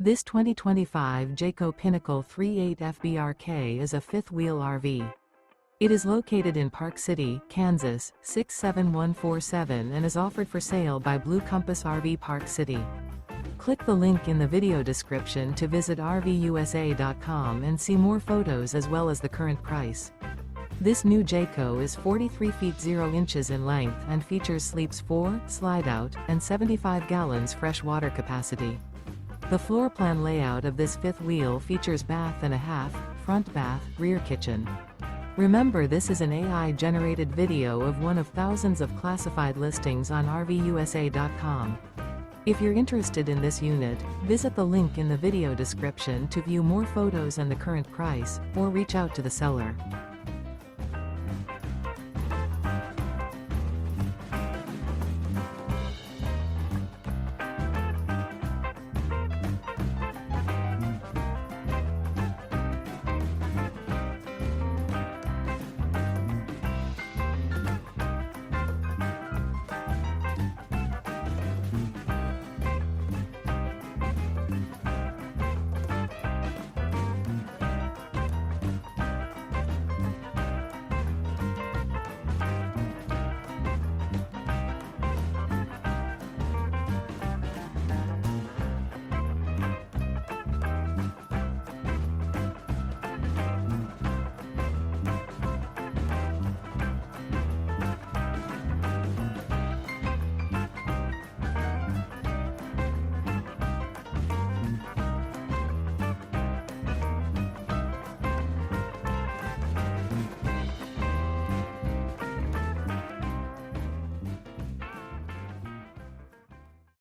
This 2025 Jayco Pinnacle 38 FBRK is a fifth-wheel RV. It is located in Park City, Kansas, 67147 and is offered for sale by Blue Compass RV Park City. Click the link in the video description to visit RVUSA.com and see more photos as well as the current price. This new Jayco is 43 feet 0 inches in length and features sleeps 4, slide-out, and 75 gallons fresh water capacity. The floor plan layout of this fifth wheel features bath and a half, front bath, rear kitchen. Remember, this is an AI-generated video of one of thousands of classified listings on RVUSA.com. If you're interested in this unit, visit the link in the video description to view more photos and the current price, or reach out to the seller.